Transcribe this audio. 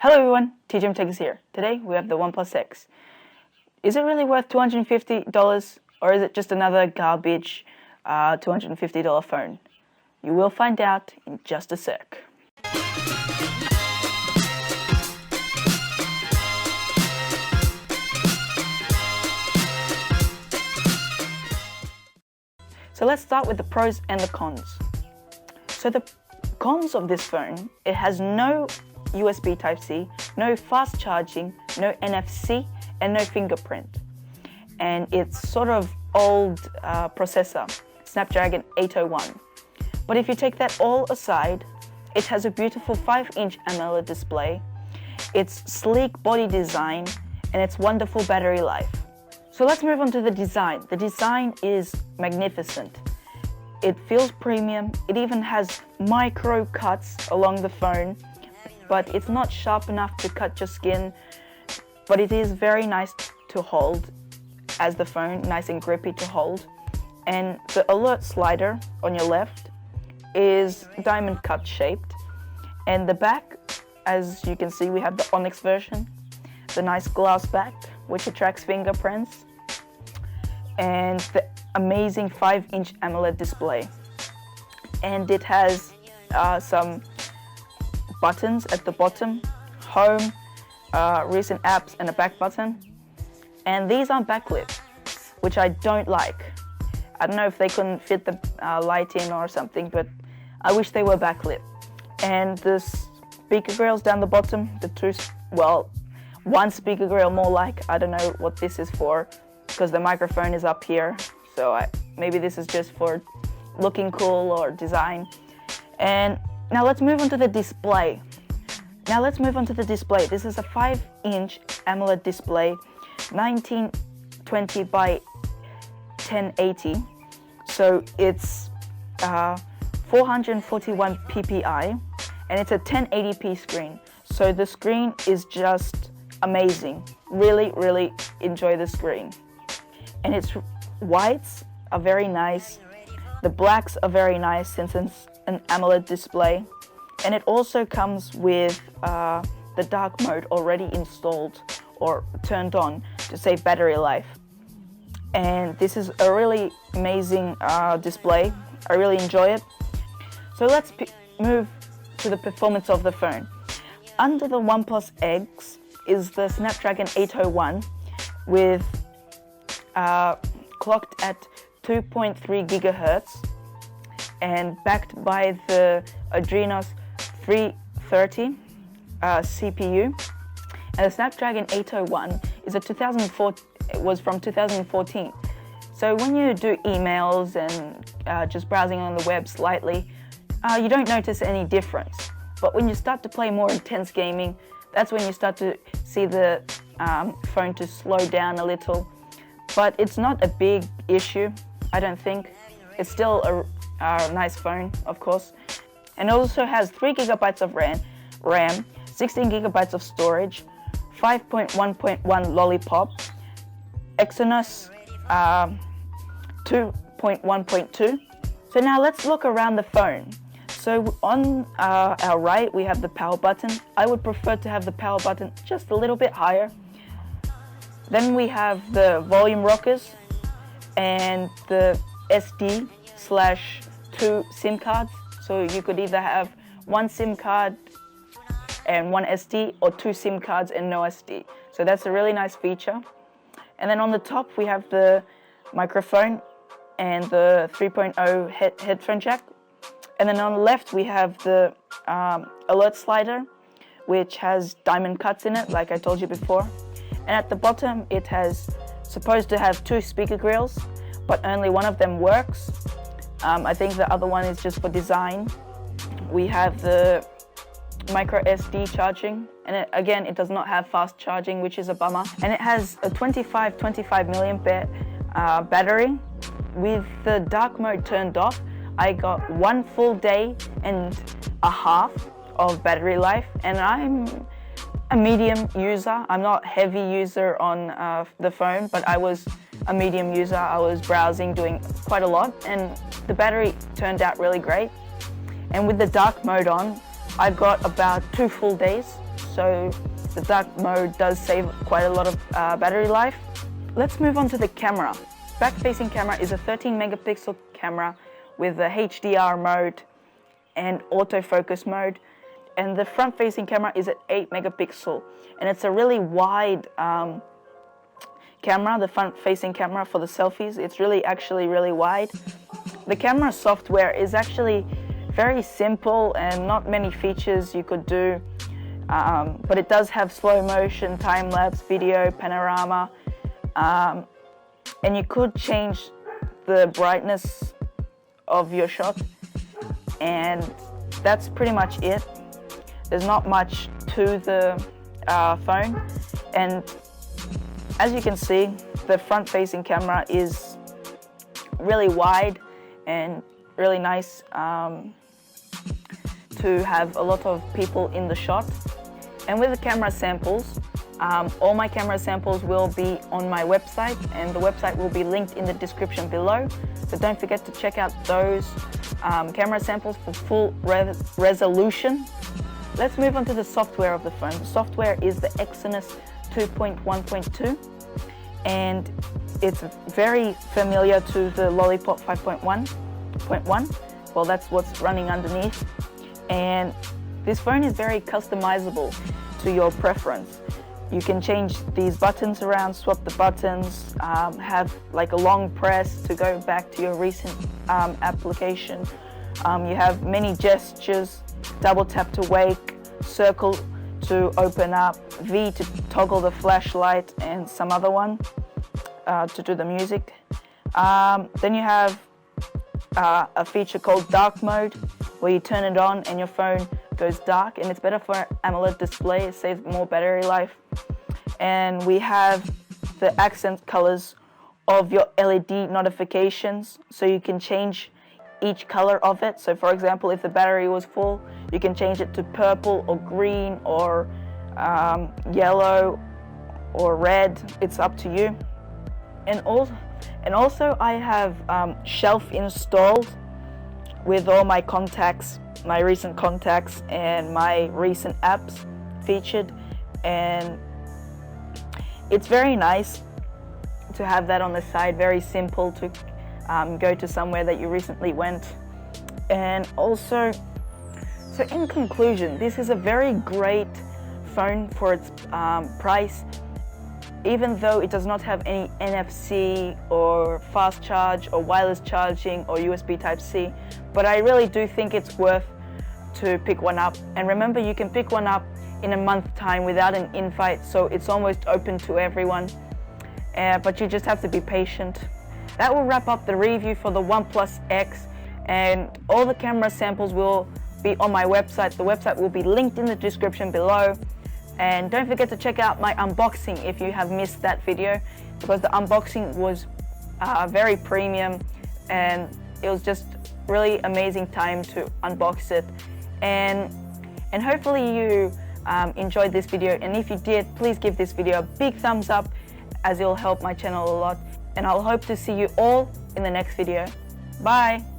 Hello everyone, TGM Techs here. Today we have the OnePlus X. Is it really worth $250 or is it just another garbage $250 phone? You will find out in just a sec. So let's start with the pros and the cons. So the cons of this phone, it has no USB Type-C, no fast charging, no NFC, and no fingerprint. And it's sort of old processor, Snapdragon 801. But if you take that all aside, it has a beautiful 5-inch AMOLED display, its sleek body design, and its wonderful battery life. So let's move on to the design. The design is magnificent. It feels premium. It even has micro cuts along the phone, but it's not sharp enough to cut your skin, but it is very nice to hold as the phone, nice and grippy to hold. And the alert slider on your left is diamond cut shaped. And the back, as you can see, we have the Onyx version, the nice glass back, which attracts fingerprints, and the amazing 5-inch AMOLED display. And it has some buttons at the bottom, home, recent apps, and a back button. And these aren't backlit, which I don't like. I don't know if they couldn't fit the light in or something, but I wish they were backlit. And the speaker grills down the bottom, one speaker grill more like, I don't know what this is for, because the microphone is up here, so maybe this is just for looking cool or design. And now let's move on to the display. This is a 5-inch AMOLED display, 1920 by 1080. So it's 441 ppi, and it's a 1080p screen. So the screen is just amazing. Really, really enjoy the screen. And its whites are very nice. The blacks are very nice since it's an AMOLED display. And it also comes with the dark mode already installed or turned on to save battery life. And this is a really amazing display. I really enjoy it. So let's move to the performance of the phone. Under the OnePlus X is the Snapdragon 801 with clocked at 2.3 gigahertz and backed by the Adreno 330 CPU. And the Snapdragon 801 is was from 2014. So when you do emails and just browsing on the web slightly, you don't notice any difference. But when you start to play more intense gaming, that's when you start to see the phone to slow down a little. But it's not a big issue, I don't think. It's still a nice phone, of course. And it also has 3 gigabytes of RAM, 16 gigabytes of storage, 5.1.1 Lollipop, Exynos 2.1.2. So now let's look around the phone. So on our right, we have the power button. I would prefer to have the power button just a little bit higher. Then we have the volume rockers and the SD/2 SIM cards. So you could either have one SIM card and one SD, or 2 SIM cards and no SD. So that's a really nice feature. And then on the top, we have the microphone and the 3.0 headphone jack. And then on the left, we have the alert slider, which has diamond cuts in it, like I told you before. And at the bottom, it has supposed to have 2 speaker grills, but only one of them works. I think the other one is just for design. We have the micro SD charging, and it does not have fast charging, which is a bummer. And it has a 25 milliampere battery. With the dark mode turned off, I got 1 full day and a half of battery life, and I'm a medium user. I'm not a heavy user on the phone, but I was a medium user. I was browsing, doing quite a lot, and the battery turned out really great. And with the dark mode on, I got about 2 full days so the dark mode does save quite a lot of battery life. Let's move on to the camera. Back-facing camera is a 13 megapixel camera with a HDR mode and autofocus mode, and the front-facing camera is at 8 megapixel, and it's a really wide camera, the front-facing camera for the selfies. It's actually really wide. The camera software is actually very simple and not many features you could do, but it does have slow motion, time-lapse, video, panorama, and you could change the brightness of your shot, and that's pretty much it. There's not much to the phone, and as you can see, the front-facing camera is really wide and really nice to have a lot of people in the shot. And with the camera samples, all my camera samples will be on my website, and the website will be linked in the description below. So don't forget to check out those camera samples for full resolution. Let's move on to the software of the phone. The software is the Exynos 2.1.2, and it's very familiar to the Lollipop 5.1.1. Well, that's what's running underneath. And this phone is very customizable to your preference. You can change these buttons around, swap the buttons, have like a long press to go back to your recent application. You have many gestures, double tap to wake, circle to open up, V to toggle the flashlight, and some other one to do the music. Then you have a feature called dark mode, where you turn it on and your phone goes dark, and it's better for AMOLED display. It saves more battery life. And we have the accent colors of your LED notifications, so you can change each color of it. So for example, if the battery was full, you can change it to purple or green or yellow or red. It's up to you. And also I have Shelf installed with all my contacts, my recent contacts and my recent apps featured, and it's very nice to have that on the side. Very simple to go to somewhere that you recently went. And also, so in conclusion, this is a very great phone for its price, even though it does not have any NFC or fast charge or wireless charging or USB Type-C, but I really do think it's worth to pick one up. And remember, you can pick one up in a month's time without an invite, so it's almost open to everyone, but you just have to be patient. That will wrap up the review for the OnePlus X, and all the camera samples will be on my website. The website will be linked in the description below. And don't forget to check out my unboxing if you have missed that video, because the unboxing was very premium, and it was just really amazing time to unbox it. And hopefully you enjoyed this video, and if you did, please give this video a big thumbs up, as it'll help my channel a lot. And I'll hope to see you all in the next video. Bye!